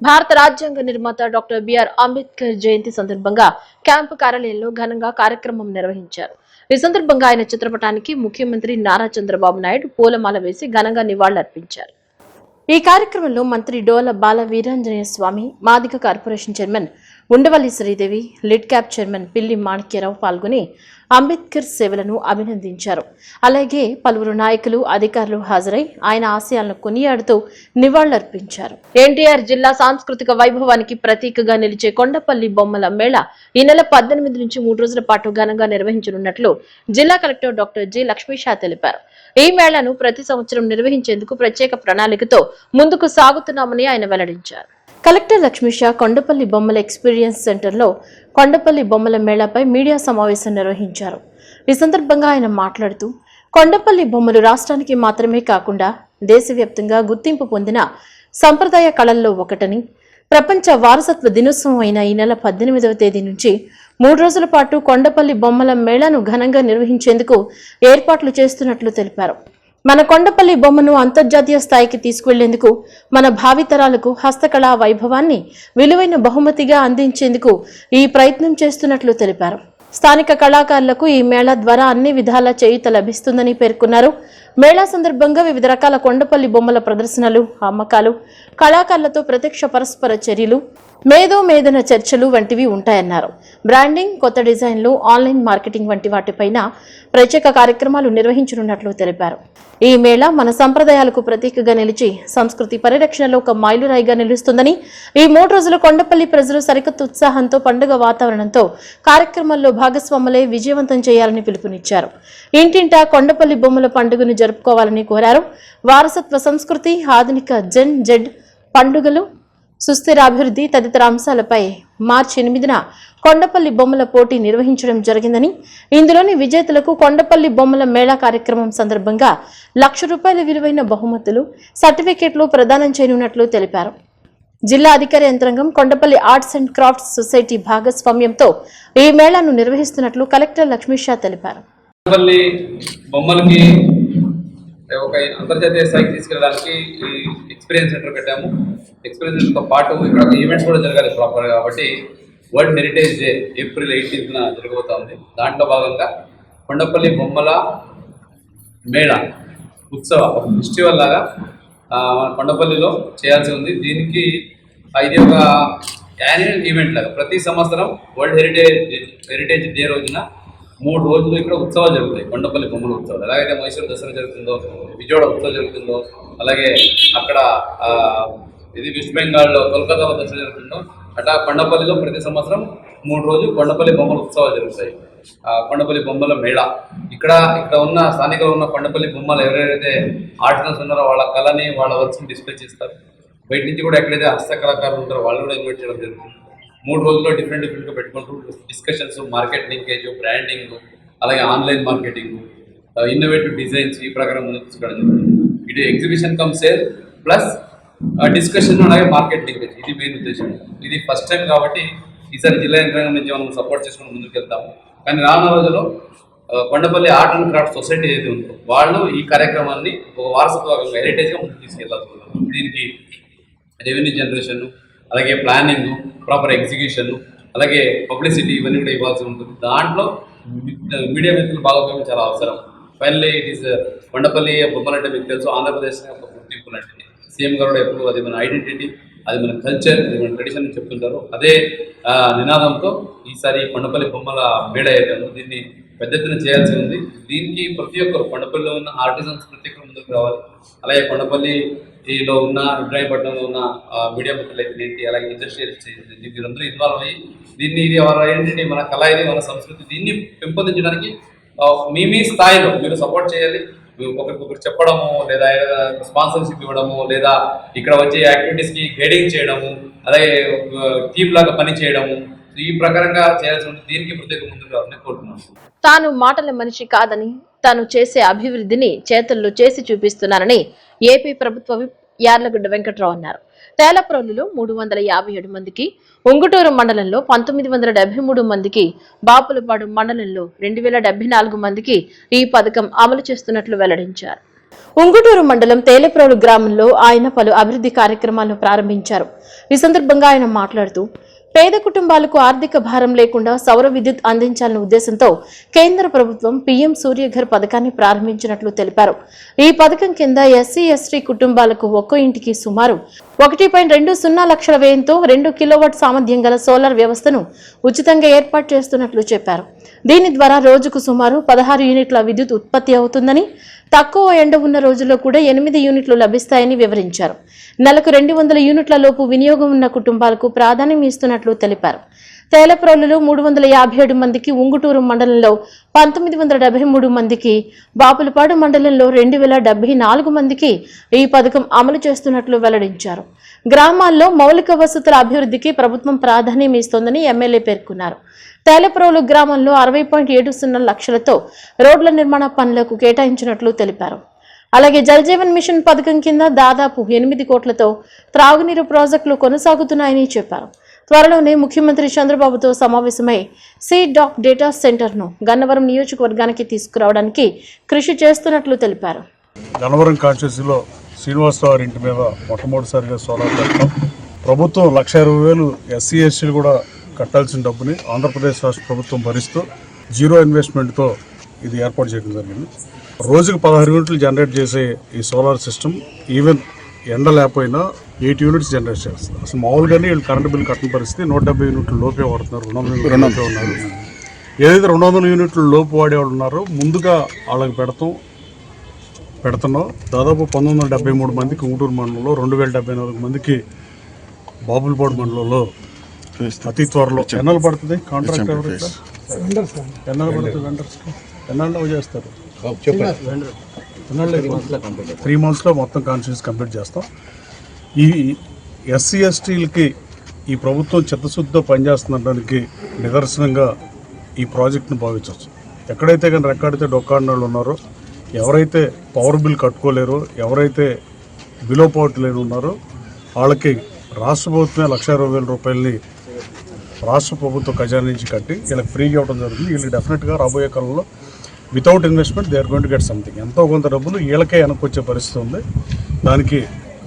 భారత రాజ్యాంగ నిర్మాత డాక్టర్ బిఆర్ అంబేద్కర్ జయంతి సందర్భంగా క్యాంపు కార్యాలయంలో ఘనంగా కార్యక్రమం నిర్వహించారు. ఈ సందర్భంగా ఆయన చిత్రపటానికి ముఖ్యమంత్రి నారా చంద్రబాబు నాయుడు పూలమాల వేసి ఘనంగా నివాళులర్పించారు. ఈ కార్యక్రమంలో మంత్రి Dola Bala Veeranjaneya Swamy, Madiga corporation chairman Undavalli Sridevi, LIDCAP chairman Pilli Manikyarao పాల్గొని అంబేద్కర్ సేవలను అభినందించారు. అలాగే పలువురు నాయకులు, అధికారులు హాజరై ఆయన ఆశయాలను కొనియాడుతూ నివాళులర్పించారు. ఎన్టీఆర్ జిల్లా సాంస్కృతిక వైభవానికి ప్రతీకగా నిలిచే కొండపల్లి బొమ్మల మేళా ఈ నెల 18 నుంచి 3 రోజుల పాటు ఘనంగా నిర్వహించనున్నట్లు జిల్లా కలెక్టర్ డాక్టర్ జి లక్ష్మీషా తెలిపారు. ఈ మేళాను ప్రతి సంవత్సరం నిర్వహించేందుకు ప్రత్యేక ప్రణాళికతో ముందుకు సాగుతున్నామని ఆయన వెల్లడించారు. కలెక్టర్ లక్ష్మీషా కొండపల్లి బొమ్మల ఎక్స్పీరియన్స్ సెంటర్లో కొండపల్లి బొమ్మల మేళాపై మీడియా సమావేశం నిర్వహించారు. ఈ సందర్భంగా ఆయన మాట్లాడుతూ, కొండపల్లి బొమ్మలు రాష్ట్రానికి మాత్రమే కాకుండా దేశవ్యాప్తంగా గుర్తింపు పొందిన సంప్రదాయ కళల్లో ఒకటని, ప్రపంచ వారసత్వ దినోత్సవం అయిన ఈ నెల 18వ తేదీ నుంచి 3 రోజుల పాటు కొండపల్లి బొమ్మల మేళాను ఘనంగా నిర్వహించేందుకు ఏర్పాట్లు చేస్తున్నట్లు తెలిపారు. మన కొండపల్లి బొమ్మను అంతర్జాతీయ స్థాయికి తీసుకువెళ్లేందుకు, మన భావితరాలకు హస్తకళా వైభవాన్ని విలువైన బహుమతిగా అందించేందుకు ఈ ప్రయత్నం చేస్తున్నట్లు తెలిపారు. స్థానిక కళాకారులకు ఈ మేళా ద్వారా అన్ని విధాల చేయూత లభిస్తుందని పేర్కొన్నారు. మేళా సందర్భంగా వివిధ రకాల కొండపల్లి బొమ్మల ప్రదర్శనలు, అమ్మకాలు, కళాకారులతో ప్రత్యక్ష పరస్పర చర్యలు, మేధోమేధన చర్చలు వంటివి ఉంటాయన్నారు. బ్రాండింగ్, కొత్త డిజైన్లు, ఆన్లైన్ మార్కెటింగ్ వంటి వాటిపైన ప్రత్యేక కార్యక్రమాలు నిర్వహించనున్నట్లు తెలిపారు. ఈ మేళా మన సంప్రదాయాలకు ప్రతీకగా నిలిచి సంస్కృతి పరిరక్షణలో ఒక మైలురాయిగా నిలుస్తుందని, ఈ 3 రోజుల కొండపల్లి ప్రజలు సరికొత్త ఉత్సాహంతో, పండుగ వాతావరణంతో కార్యక్రమాల్లో భాగస్వాములై విజయవంతం చేయాలని పిలుపునిచ్చారు. ఇంటింటా కొండపల్లి బొమ్మల పండుగను జరుపుకోవాలని కోరారు. వారసత్వ సంస్కృతి, ఆధునిక జెన్ జెడ్ పండుగలు, సుస్థిర అభివృద్ధి తదితర అంశాలపై మార్చి 8న కొండపల్లి బొమ్మల పోటీ నిర్వహించడం జరిగిందని, ఇందులోని విజేతలకు కొండపల్లి బొమ్మల మేళా కార్యక్రమం సందర్భంగా ₹1,00,000 విలువైన బహుమతులు, సర్టిఫికెట్లు ప్రదానం చేయనున్నట్లు తెలిపారు. జిల్లా అధికార యంత్రాంగం, Kondapalli arts and crafts society భాగస్వామ్యంతో ఈ మేళాను నిర్వహిస్తున్నట్లు కలెక్టర్ లక్ష్మీషా తెలిపారు. ఒక అంతర్జాతీయ స్థాయికి తీసుకెళ్ళడానికి ఈ ఎక్స్పీరియన్స్ సెంటర్ పెట్టాము. ఎక్స్పీరియన్స్ సెంటర్తో పాటు ఇక్కడ ఈవెంట్స్ కూడా జరగాలి ప్రాపర్గా. కాబట్టి వరల్డ్ హెరిటేజ్ డే ఏప్రిల్ 18న జరగబోతోంది. దాంట్లో భాగంగా కొండపల్లి బొమ్మల మేళా ఉత్సవ ఒక ఫెస్టివల్ లాగా కొండపల్లిలో చేయాల్సి ఉంది. దీనికి ఇది ఒక యాన్యువల్ ఈవెంట్ లాగా ప్రతి సంవత్సరం వరల్డ్ హెరిటేజ్ డే రోజున 3 రోజులు ఇక్కడ ఉత్సవాలు జరుగుతాయి. కొండపల్లి బొమ్మల ఉత్సవాలు ఎలాగైతే మైసూరు దసరా జరుగుతుందో, విజయవాడ ఉత్సవం జరుగుతుందో, అలాగే అక్కడ ఇది వెస్ట్ బెంగాల్లో కోల్కతాలో దసరా జరుగుతుందో, అట్లా కొండపల్లిలో ప్రతి సంవత్సరం 3 రోజులు కొండపల్లి బొమ్మల ఉత్సవాలు జరుగుతాయి. కొండపల్లి బొమ్మల మేళా ఇక్కడ ఉన్న స్థానికంగా ఉన్న కొండపల్లి బొమ్మలు ఎవరైతే ఆర్టిజన్స్ ఉన్నారో వాళ్ళ కళని, వాళ్ళ వర్క్స్ని డిస్ప్లే చేస్తారు. బయట నుంచి కూడా ఎక్కడైతే హస్తకళాకారులు ఉంటారో వాళ్ళు కూడా ఇన్వైట్ చేయడం జరుగుతుంది. 3 రోజుల్లో డిఫరెంట్గా పెట్టుకుంటూ డిస్కషన్స్, మార్కెట్ లింకేజ్, బ్రాండింగ్, అలాగే ఆన్లైన్ మార్కెటింగ్, ఇన్నోవేటివ్ డిజైన్స్ ఈ ప్రకారం ముందుకు తీసుకోవడం జరుగుతుంది. ఇది exhibition come sale plus discussion, అలాగే మార్కెట్ లింకేజ్, ఇది మెయిన్ ఉద్దేశం. ఇది ఫస్ట్ టైం కాబట్టి ఈసారి జిల్లా యంత్రాంగం నుంచి మనం సపోర్ట్ చేసుకుని ముందుకు వెళ్తాము. కానీ రానున్న రోజుల్లో Kondapalli art and craft society ఏదైతే ఉందో వాళ్ళు ఈ కార్యక్రమాన్ని ఒక వారసత్వంగా హెరిటేజ్గా ముందుకు తీసుకెళ్లాల్సి ఉంటుంది. దీనికి రెవెన్యూ జనరేషన్, అలాగే ప్లానింగ్, ప్రాపర్ ఎగ్జిక్యూషన్, అలాగే పబ్లిసిటీ ఇవన్నీ కూడా ఇవ్వాల్సి ఉంటుంది. దాంట్లో మీడియా మిత్రులు భాగస్వామ్యం చాలా అవసరం. ఫైనల్లీ ఇట్ ఈస్ కొండపల్లి బొమ్మలు అంటే మీకు తెలుసు, ఆంధ్రప్రదేశ్ ఒక గుర్తింపు లాంటిది. సీఎం గారు కూడా ఎప్పుడు అది మన ఐడెంటిటీ, అది మన కల్చర్, అది మన ట్రెడిషన్ అని చెప్తుంటారు. అదే నినాదంతో ఈసారి కొండపల్లి బొమ్మల మేళా అయితే ఉందో దీన్ని పెద్ద ఎత్తున చేయాల్సి ఉంది. దీనికి ప్రతి ఒక్కరు కొండపల్లిలో ఉన్న ఆర్టిజన్స్ ప్రతి ఒక్కరు ముందుకు రావాలి. అలాగే కొండపల్లిలో ఉన్న ఇబ్రాహీంపట్నంలో ఉన్న మీడియా మిత్రులు అయితే ఏంటి, అలాగే ఇండస్ట్రియలిస్ట్ వీరందరూ ఇన్వాల్వ్ అయ్యి దీన్ని, ఇది మన ఐడెంటిటీ, మన కళ, ఇది మన సంస్కృతి, దీన్ని పెంపొందించడానికి మీ స్థాయిలో మీరు సపోర్ట్ చేయాలి. ఒకరికి చెప్పడము, లేదా స్పాన్సర్షిప్ ఇవ్వడము, లేదా ఇక్కడ వచ్చే యాక్టివిటీస్కి గైడింగ్ చేయడము, అలాగే టీమ్ లాగా పని చేయడము, ఈ ప్రకారంగా చేయాల్సి ఉంటుంది. దీనికి ప్రత్యేక ముందుకు రావాలని కోరుతున్నాను. తాను మాటల మనిషి కాదని, తాను చేసే అభివృద్ధిని చేతల్లో చేసి చూపిస్తున్నానని ఏపీ ప్రభుత్వ విప్ యార్లగడ్డ వెంకట్రావు అన్నారు. తేలప్రోలులో 357 మందికి, ఉంగుటూరు మండలంలో 1973 మందికి, బాపులపాడు మండలంలో 2074 మందికి ఈ పథకం అమలు చేస్తున్నట్లు వెల్లడించారు. ఉంగుటూరు మండలం తేలెప్రోలు గ్రామంలో ఆయన పలు అభివృద్ధి కార్యక్రమాలను ప్రారంభించారు. ఈ సందర్భంగా ఆయన మాట్లాడుతూ పేద కుటుంబాలకు ఆర్థిక భారం లేకుండా సౌర విద్యుత్ అందించాలనే ఉద్దేశంతో కేంద్ర ప్రభుత్వం పీఎం సూర్యఘర్ పథకాన్ని ప్రారంభించినట్లు తెలిపారు. ఈ పథకం కింద ఎస్సీ ఎస్టీ కుటుంబాలకు ఒక్కో ఇంటికి సుమారు 1.20 లక్షల వ్యయంతో 2 కిలోవాట్ సామర్థ్యం గల సోలార్ వ్యవస్థను ఉచితంగా ఏర్పాటు చేస్తున్నట్లు చెప్పారు. దీని ద్వారా రోజుకు సుమారు 16 యూనిట్ల విద్యుత్ ఉత్పత్తి అవుతుందని, తక్కువ ఎండ ఉన్న రోజుల్లో కూడా 8 యూనిట్లు లభిస్తాయని వివరించారు. నెలకు 200 యూనిట్ల లోపు వినియోగం ఉన్న కుటుంబాలకు ప్రాధాన్యం ఇస్తున్నట్లు తెలిపారు. తేలప్రోలులో 357 మందికి, ఉంగుటూరు మండలంలో 1973 మందికి, బాపులపాడు మండలంలో 2074 మందికి ఈ పథకం అమలు చేస్తున్నట్లు వెల్లడించారు. గ్రామాల్లో మౌలిక వసతుల అభివృద్ధికి ప్రభుత్వం ప్రాధాన్యం ఇస్తోందని ఎమ్మెల్యే పేర్కొన్నారు. తేలప్రోలు గ్రామంలో 60.70 లక్షలతో రోడ్ల నిర్మాణ పనులకు కేటాయించినట్లు తెలిపారు. అలాగే జల్ జీవన్ మిషన్ పథకం కింద దాదాపు 8 కోట్లతో త్రాగునీరు ప్రాజెక్టులు కొనసాగుతున్నాయని చెప్పారు. త్వరలోనే ముఖ్యమంత్రి చంద్రబాబుతో సమావేశమై సీడాక్ డేటా సెంటర్ను గన్నవరం నియోజకవర్గానికి తీసుకురావడానికి కృషి చేస్తున్నట్లు తెలిపారు. గన్నవరం కాన్స్టిట్యూన్సీలో శ్రీనివాసరావు ఇంటి మీద మొట్టమొదటిసారిగా సోలార్ పెట్టడం, ప్రభుత్వం 1,20,000 ఎస్సీ ఎస్టీలు కూడా కట్టాల్సిన డబ్బుని ఆంధ్రప్రదేశ్ రాష్ట్ర ప్రభుత్వం భరిస్తూ జీరో ఇన్వెస్ట్మెంట్తో ఇది ఏర్పాటు చేయడం జరిగింది. రోజుకు 16 యూనిట్లు జనరేట్ చేసే ఈ సోలార్ సిస్టమ్ ఈవెన్ ఎండ లేకపోయినా 8 యూనిట్స్ జనరేట్ చేస్తారు. అసలు మామూలుగానే వీళ్ళు కరెంటు బిల్ కట్టిన పరిస్థితి 170 యూనిట్ల లోపే వాడుతున్నారు, 200 యూనిట్లు ఉన్నారు. ఏదైతే 200 యూనిట్ల లోపు వాడేవాళ్ళు ఉన్నారో ముందుగా వాళ్ళకి పెడుతున్నాం. దాదాపు 1973 మందికి ఉంగుటూరు మండలంలో, 2074 మందికి బాపులపాడు మండలంలో అతి త్వరలో. ఎన్నాళ్ళు పడుతుంది కాంట్రాక్ట్ ఎవరు? ఎన్నాళ్ళు పడుతుంది వెండర్స్కి? ఎన్నాళ్ళు చేస్తారు? 3 మంత్స్లో మొత్తం కాన్స్టిట్యూన్స్ కంప్లీట్ చేస్తాం. ఈ ఎస్సీ ఎస్టీలకి ఈ ప్రభుత్వం చిత్తశుద్ధితో పనిచేస్తుండడానికి నిదర్శనంగా ఈ ప్రాజెక్ట్ను భావించవచ్చు. ఎక్కడైతే కానీ రెక్కాడితే డొక్కాడిన వాళ్ళు ఉన్నారో, ఎవరైతే పవర్ బిల్ కట్టుకోలేరో, ఎవరైతే బిలో పవర్టీ లేని ఉన్నారో వాళ్ళకి రాష్ట్ర ప్రభుత్వమే 1,20,000 రూపాయలని రాష్ట్ర ప్రభుత్వ ఖజానా నుంచి కట్టి వీళ్ళకి ఫ్రీగా ఇవ్వడం జరుగుతుంది. వీళ్ళకి డెఫినెట్గా రాబోయే కాలంలో without investment they are going to get something. ఎంతో కొంత డబ్బులు వీళ్ళకే వెనక్కొచ్చే పరిస్థితి ఉంది. దానికి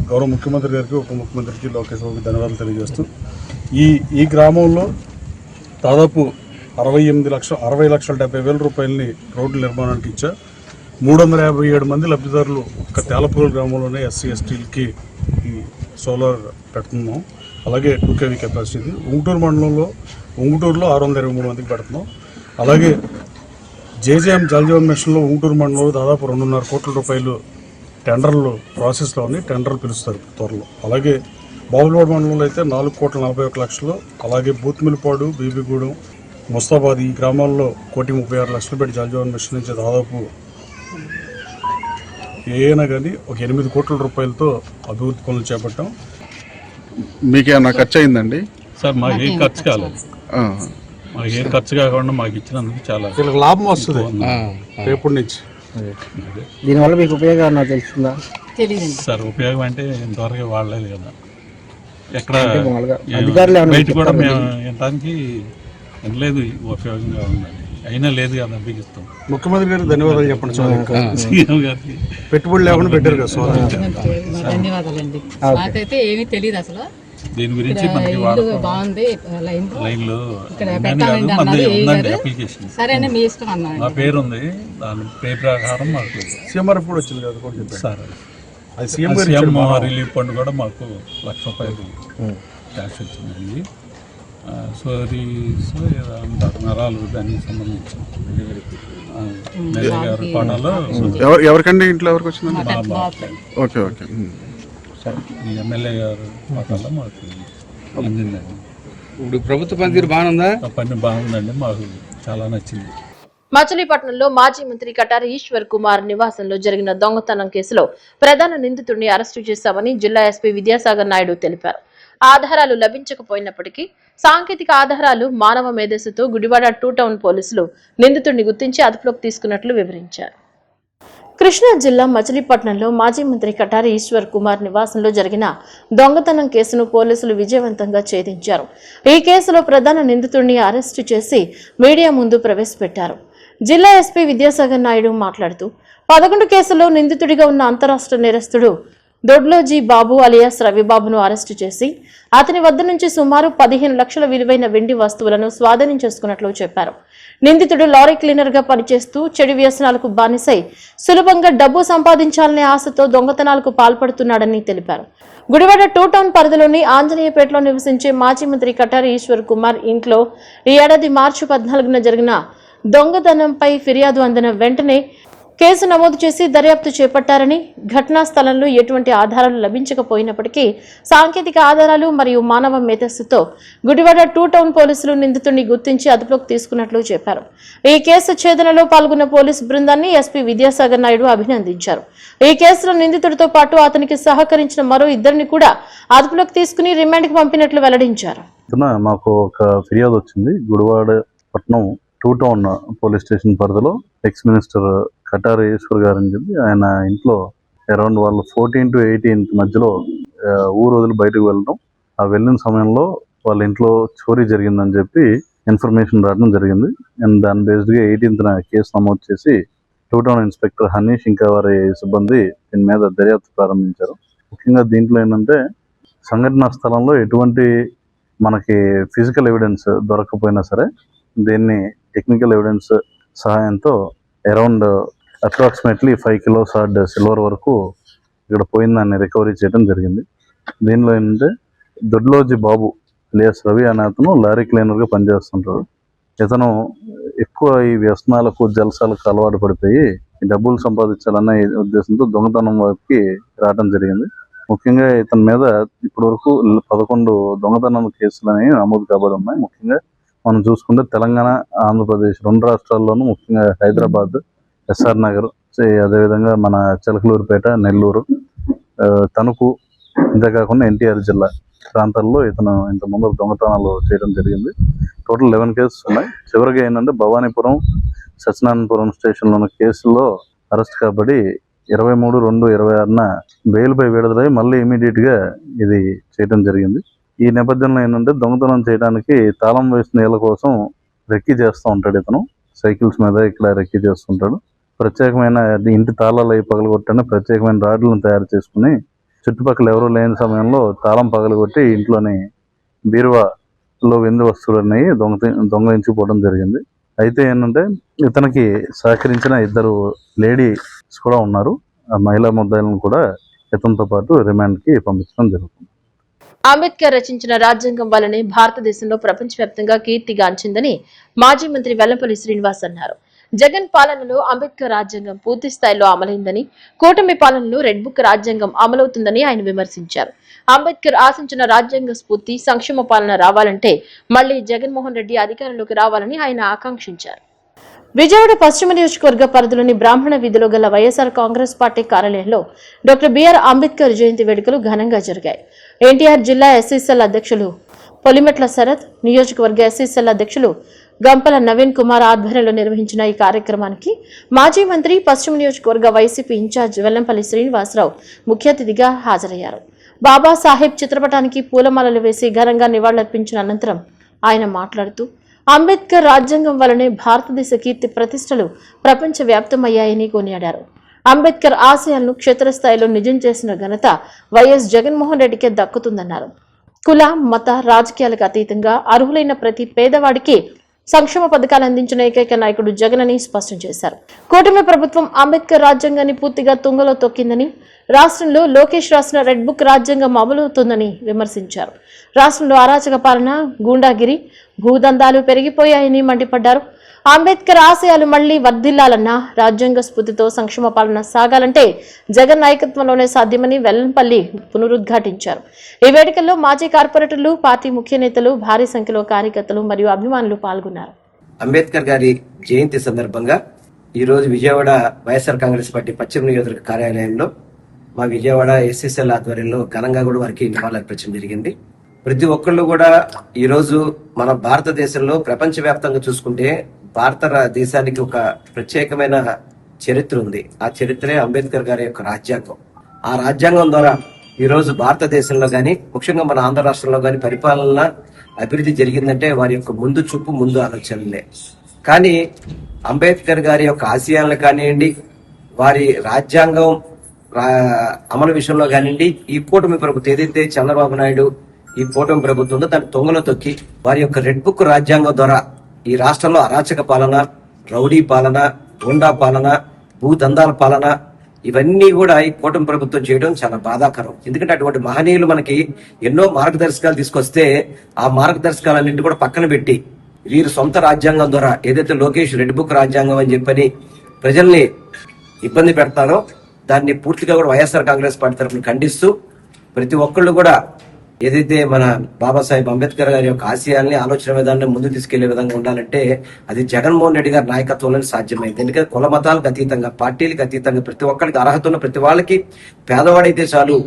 గౌరవ ముఖ్యమంత్రి గారికి, ఉప ముఖ్యమంత్రికి, లోకేష్ బాబుకి ధన్యవాదాలు తెలియజేస్తూ ఈ గ్రామంలో దాదాపు 60,70,000 రూపాయలని రోడ్ల నిర్మాణానికి ఇచ్చా. 357 మంది లబ్ధిదారులు ఒక్క తేలప్రోలు గ్రామంలోనే ఎస్సీ ఎస్టీలకి ఈ సోలార్ పెడుతున్నాం. అలాగే 2 kV కెపాసిటీ. ఉంగుటూరు మండలంలో ఉంగుటూరులో 623 మందికి పెడుతున్నాం. అలాగే జేజేఎం జల్ జీవన్ మిషన్లో ఉంగుటూరు మండలంలో దాదాపు 2.5 కోట్ల రూపాయలు టెండర్లు ప్రాసెస్లో ఉన్నాయి. టెండర్లు పిలుస్తారు త్వరలో. అలాగే బాపులపాడు మండలంలో అయితే 4,41,00,000. అలాగే బూత్మిల్పాడు, బీబీగూడెం, ముస్తాబాద్ ఈ గ్రామాల్లో 1,36,00,000 పెట్టి జల్ జీవన్ మిషన్ నుంచి దాదాపు ఏమైనా కానీ ఒక 8 కోట్ల రూపాయలతో అభివృద్ధి పనులు చేపట్టాం. మీకేమన్నా ఖర్చు అయిందండి? సార్ మాకు ఏం ఖర్చు కాలేదు. మాకు ఏం ఖర్చు కాకుండా మాకు ఇచ్చినందుకు చాలా వీళ్ళకి లాభం వస్తుంది రేపటి నుంచి. దీనివల్ల మీకు ఉపయోగం తెలుస్తుందా? సార్ ఉపయోగం అంటే ఇంతవరకు వాడలేదు కదా. ఎక్కడ బయట కూడా మేము వినడానికి వినలేదు ఉపయోగంగా ఉందని. అయినా లేదు కదా బిగిస్తాం. ముఖ్యమంత్రి గారికి ధన్యవాదాలు చెప్పండి. సీఎం గారికి పెట్టుబడి లేకుండా పెట్టారు కదా సోలార్. ధన్యవాదాలండి. నాకైతే ఏమీ తెలియదు అసలు దీని గురించి మనకి బాగుంది. లైన్లో ఉందండి అప్లికేషన్. సరే మీ ఇష్టం అన్నాను. నా పేరు ఉంది, దాని పేరు ప్రకారం మాకు సీఎంఆర్ఎఫ్ కూడా వచ్చింది కదా కూడా చెప్పారు సార్. అది సీఎం రిలీఫ్ ఫండ్ కూడా మాకు 1,00,000 రూపాయలు క్యాష్ వచ్చిందండి. అంటారు నరాలు దానికి సంబంధించి పాఠాల్లో ఎవరికండి ఇంట్లో ఎవరికి వచ్చిందండి? Okay okay. ఈ ఎమ్మెల్యే గారు పాఠాల్లో మాకు అందిందండి. ఇప్పుడు ప్రభుత్వ పనితీరు బాగుందా? పని బాగుందండి, మాకు చాలా నచ్చింది. మచిలీపట్నంలో మాజీ మంత్రి కటారి ఈశ్వర్ కుమార్ నివాసంలో జరిగిన దొంగతనం కేసులో ప్రధాన నిందితుడిని అరెస్టు చేశామని జిల్లా ఎస్పీ విద్యాసాగర్ నాయుడు తెలిపారు. ఆధారాలు లభించకపోయినప్పటికీ సాంకేతిక ఆధారాలు, మానవ మేధస్సుతో గుడివాడ 2 టౌన్ పోలీసులు నిందితుడిని గుర్తించి అదుపులోకి తీసుకున్నట్లు వివరించారు. కృష్ణా జిల్లా మచిలీపట్నంలో మాజీ మంత్రి కటారి ఈశ్వర్ కుమార్ నివాసంలో జరిగిన దొంగతనం కేసును పోలీసులు విజయవంతంగా ఛేదించారు. ఈ కేసులో ప్రధాన నిందితుడిని అరెస్టు చేసి మీడియా ముందు ప్రవేశపెట్టారు. జిల్లా ఎస్పీ విద్యాసాగర్ నాయుడు మాట్లాడుతూ 11 కేసుల్లో నిందితుడిగా ఉన్న అంతరాష్ట్ర నేరస్తుడు దొడ్లోజీ బాబు అలియాస్ రవిబాబును అరెస్టు చేసి అతని వద్ద నుంచి సుమారు 15 లక్షల విలువైన వెండి వస్తువులను స్వాధీనం చేసుకున్నట్లు చెప్పారు. నిందితుడు లారీ క్లీనర్ గా పనిచేస్తూ చెడు వ్యసనాలకు బానిసై సులభంగా డబ్బు సంపాదించాలనే ఆశతో దొంగతనాలకు పాల్పడుతున్నాడని తెలిపారు. గుడివాడ 2 టౌన్ పరిధిలోని ఆంజనేయపేటలో నివసించే మాజీ మంత్రి కటారి ఈశ్వర్ కుమార్ ఇంట్లో ఈ ఏడాది మార్చి 14న జరిగిన దొంగతనంపై ఫిర్యాదు అందిన వెంటనే కేసు నమోదు చేసి దర్యాప్తు చేపట్టారని, ఘటనా స్థలంలో ఎటువంటి ఆధారాలు లభించకపోయినప్పటికీ సాంకేతిక ఆధారాలు మరియు మానవ మేధస్సుతో గుడివాడ 2 టౌన్ పోలీసులు నిందితుడిని గుర్తించి అదుపులోకి తీసుకున్నట్లు చెప్పారు. ఈ కేసు ఛేదనలో పాల్గొన్న పోలీసు బృందాన్ని ఎస్పీ విద్యాసాగర్ నాయుడు అభినందించారు. ఈ కేసులో నిందితుడితో పాటు అతనికి సహకరించిన మరో 2 కూడా అదుపులోకి తీసుకుని రిమాండ్కి పంపినట్లు వెల్లడించారు. మాకు ఒక ఫిర్యాదు వచ్చింది. గుడివాడ పట్నం 2 టౌన్ పోలీస్ స్టేషన్ పరిధిలో ఎక్స్ మినిస్టర్ కటారి ఈశ్వర్ గారు అని చెప్పి ఆయన ఇంట్లో అరౌండ్ వాళ్ళు 14 to 18 మధ్యలో ఊరు వదిలి బయటకు వెళ్ళడం, ఆ వెళ్ళిన సమయంలో వాళ్ళ ఇంట్లో చోరీ జరిగిందని చెప్పి ఇన్ఫర్మేషన్ రావడం జరిగింది. అండ్ దాని బేస్డ్గా 18న కేసు నమోదు చేసి 2 టౌన్ ఇన్స్పెక్టర్ హనీష్ ఇంకా వారి సిబ్బంది దీని మీద దర్యాప్తు ప్రారంభించారు. ముఖ్యంగా దీంట్లో ఏంటంటే సంఘటనా స్థలంలో ఎటువంటి మనకి ఫిజికల్ ఎవిడెన్స్ దొరకకపోయినా సరే దీన్ని టెక్నికల్ ఎవిడెన్స్ సహాయంతో around approximately 5 kilos hard silver వరకు ఇక్కడ పోయిందాన్ని రికవరీ చేయడం జరిగింది. దీనిలో ఏంటంటే దొడ్లోజీ బాబు అలియాస్ రవి అనే అతను లారీ క్లీనర్గా పనిచేస్తుంటాడు. ఇతను ఎక్కువ ఈ వ్యసనాలకు జలసాలకు అలవాటు పడిపోయి ఈ డబ్బులు సంపాదించాలన్న ఉద్దేశంతో దొంగతనం వైపుకి రావడం జరిగింది. ముఖ్యంగా ఇతని మీద ఇప్పటి వరకు 11 దొంగతనం కేసులు అనేవి నమోదు కాబడి ఉన్నాయి. ముఖ్యంగా మనం చూసుకుంటే తెలంగాణ, ఆంధ్రప్రదేశ్ 2 రాష్ట్రాల్లోనూ ముఖ్యంగా హైదరాబాద్, ఎస్ఆర్ నగర్, అదేవిధంగా మన చిలకలూరుపేట, నెల్లూరు, తణుకు, ఇంతేకాకుండా ఎన్టీఆర్ జిల్లా ప్రాంతాల్లో ఇతను ఇంతకుముందు దొంగతనాలు చేయడం జరిగింది. టోటల్ 11 కేసెస్ ఉన్నాయి. చివరిగా ఏంటంటే భవానీపురం, సత్యనారాయణపురం స్టేషన్లోని కేసుల్లో అరెస్ట్ కాబడి 23/2/26న బెయిల్పై విడుదలై మళ్ళీ ఇమీడియట్గా ఇది చేయడం జరిగింది. ఈ నేపథ్యంలో ఏంటంటే దొంగతనం చేయడానికి తాళం వేసిన నీళ్ళ కోసం రెక్కీ చేస్తూ ఉంటాడు. ఇతను సైకిల్స్ మీద ఇక్కడ రెక్కీ చేస్తుంటాడు. ప్రత్యేకమైన ఇంటి తాళాలు అవి పగలగొట్టని ప్రత్యేకమైన రాడ్లను తయారు చేసుకుని చుట్టుపక్కల ఎవరూ లేని సమయంలో తాళం పగలగొట్టి ఇంట్లోని బీరువాలో వెండి వస్తువులు అనేవి దొంగలించుకోవడం జరిగింది. అయితే ఏంటంటే ఇతనికి సహకరించిన 2 లేడీస్ కూడా ఉన్నారు. ఆ మహిళా ముద్దాయిలను కూడా ఇతనితో పాటు రిమాండ్కి పంపించడం జరుగుతుంది. అంబేద్కర్ రచించిన రాజ్యాంగం వల్లనే భారతదేశంలో ప్రపంచవ్యాప్తంగా కీర్తిగాంచిందని మాజీ మంత్రి వెల్లంపల్లి శ్రీనివాస్ అన్నారు. జగన్ పాలనలో అంబేద్కర్ రాజ్యాంగం పూర్తి స్థాయిలో అమలైందని, కూటమి పాలనలో రెడ్ బుక్ రాజ్యాంగం అమలవుతుందని ఆయన విమర్శించారు. అంబేద్కర్ ఆశించిన రాజ్యాంగ స్ఫూర్తి, సంక్షేమ పాలన రావాలంటే మళ్లీ జగన్మోహన్ రెడ్డి అధికారంలోకి రావాలని ఆయన ఆకాంక్షించారు. విజయవాడ పశ్చిమ నియోజకవర్గ పరిధిలోని బ్రాహ్మణ వీధిలో గల వైఎస్ఆర్ కాంగ్రెస్ పార్టీ కార్యాలయంలో డాక్టర్ బిఆర్ అంబేద్కర్ జయంతి వేడుకలు ఘనంగా జరిగాయి. ఎన్టీఆర్ జిల్లా ఎస్సీసెల్ అధ్యక్షులు పొలిమెట్ల శరత్, నియోజకవర్గ ఎస్సీసెల్ అధ్యక్షులు గంపల నవీన్ కుమార్ ఆధ్వర్యంలో నిర్వహించిన ఈ కార్యక్రమానికి మాజీ మంత్రి, పశ్చిమ నియోజకవర్గ వైసీపీ ఇన్ఛార్జ్ వెల్లంపల్లి శ్రీనివాసరావు ముఖ్య అతిథిగా హాజరయ్యారు. బాబాసాహెబ్ చిత్రపటానికి పూలమాలలు వేసి ఘనంగా నివాళులర్పించిన అనంతరం ఆయన మాట్లాడుతూ అంబేద్కర్ రాజ్యాంగం వల్లనే భారతదేశ కీర్తి ప్రతిష్టలు ప్రపంచ వ్యాప్తమయ్యాయని కొనియాడారు. అంబేద్కర్ ఆశయాలను క్షేత్రస్థాయిలో నిజం చేసిన ఘనత వైఎస్ జగన్మోహన్ రెడ్డికే దక్కుతుందన్నారు. కుల, మత, రాజకీయాలకు అతీతంగా అర్హులైన ప్రతి పేదవాడికి సంక్షేమ పథకాలు అందించిన ఏకైక నాయకుడు జగన్ అని స్పష్టం చేశారు. కూటమి ప్రభుత్వం అంబేద్కర్ రాజ్యాంగాన్ని పూర్తిగా తుంగలో తొక్కిందని, రాష్ట్రంలో లోకేష్ రాసిన రెడ్ బుక్ రాజ్యాంగం అమలవుతుందని విమర్శించారు. రాష్ట్రంలో అరాచక పాలన, గూండాగిరి, భూదందాలు పెరిగిపోయాయని మండిపడ్డారు. అంబేద్కర్ ఆశయాలు మళ్లీ వర్ధిల్లాలన్నా, రాజ్యాంగ స్ఫూర్తితో సంక్షేమ పాలన సాగాలంటే జగన్ నాయకత్వంలోనే సాధ్యమని వెల్లంపల్లి పునరుద్ఘాటించారు. ఈ వేడుకల్లో మాజీ కార్పొరేటర్లు, పార్టీ ముఖ్య నేతలు, భారీ సంఖ్యలో కార్యకర్తలు మరియు అభిమానులు పాల్గొన్నారు. అంబేద్కర్ గారి జయంతి సందర్భంగా ఈ రోజు విజయవాడ వైఎస్ఆర్ కాంగ్రెస్ పార్టీ పశ్చిమ నియోజకవర్గ కార్యాలయంలో మా విజయవాడ ఎస్ఎస్ఎల్ ఆధ్వర్యంలో ఘనంగా కూడా వారికి నివాళులర్పించడం జరిగింది. ప్రతి ఒక్కళ్ళు కూడా ఈ రోజు మన భారతదేశంలో ప్రపంచవ్యాప్తంగా చూసుకుంటే భారతదేశానికి ఒక ప్రత్యేకమైన చరిత్ర ఉంది. ఆ చరిత్రే అంబేద్కర్ గారి యొక్క రాజ్యాంగం. ఆ రాజ్యాంగం ద్వారా ఈ రోజు భారతదేశంలో గాని, ముఖ్యంగా మన ఆంధ్ర రాష్ట్రంలో గాని పరిపాలన అభివృద్ధి జరిగిందంటే వారి యొక్క ముందు చూపు, ముందు ఆలోచనలే. కానీ అంబేద్కర్ గారి యొక్క ఆశయాలను కానివ్వండి, వారి రాజ్యాంగం అమలు విషయంలో కానివ్వండి, ఈ కూటమి ప్రభుత్వం ఏదైతే చంద్రబాబు నాయుడు ఈ కూటమి ప్రభుత్వం ఉందో దాన్ని తొంగలో తొక్కి వారి యొక్క రెడ్ బుక్ రాజ్యాంగం ద్వారా ఈ రాష్ట్రంలో అరాచక పాలన, రౌడీ పాలన, గూండా పాలన, భూదందాల పాలన ఇవన్నీ కూడా ఈ కూటమి ప్రభుత్వం చేయడం చాలా బాధాకరం. ఎందుకంటే అటువంటి మహనీయులు మనకి ఎన్నో మార్గదర్శకాలు తీసుకొస్తే ఆ మార్గదర్శకాలన్నింటి కూడా పక్కన పెట్టి వీరు సొంత రాజ్యాంగం ద్వారా ఏదైతే లోకేష్ రెడ్ బుక్ రాజ్యాంగం అని చెప్పని ప్రజల్ని ఇబ్బంది పెడతారో దాన్ని పూర్తిగా కూడా వైఎస్ఆర్ కాంగ్రెస్ పార్టీ తరఫున ఖండిస్తూ ప్రతి ఒక్కళ్ళు కూడా ఏదైతే మన బాబాసాహెబ్ అంబేద్కర్ గారి యొక్క ఆశయాల్ని, ఆలోచన విధానాన్ని ముందు తీసుకెళ్లే విధంగా ఉండాలంటే అది జగన్మోహన్ రెడ్డి గారి నాయకత్వంలోనే సాధ్యమైంది. ఎందుకంటే కుల మతాలకు అతీతంగా, పార్టీలకు అతీతంగా ప్రతి ఒక్కరికి అర్హత ఉన్న ప్రతి వాళ్ళకి పేదవాడైతే చాలు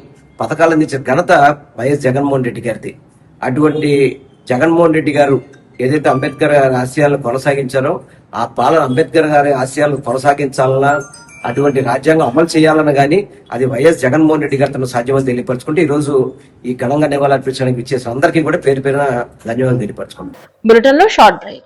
పథకాలు అందించే ఘనత వైఎస్ జగన్మోహన్ రెడ్డి గారిది. అటువంటి జగన్మోహన్ రెడ్డి గారు ఏదైతే అంబేద్కర్ గారి ఆశయాలను కొనసాగించారో ఆ పాలన అంబేద్కర్ గారి ఆశయాలను కొనసాగించాలన్నా, అటువంటి రాజ్యాంగం అమలు చేయాలన్న కానీ అది వైఎస్ జగన్మోహన్ రెడ్డి గారు తన సాధ్యమని తెలియపరచుకుంటే ఈ రోజు ఈ ఘనంగా నివాళులర్పించడానికి ఇచ్చేసిన అందరికీ కూడా పేరు పేరున ధన్యవాదాలు తెలియపరచుకుంటాం. బులెటిన్లో షార్ట్ బ్రేక్.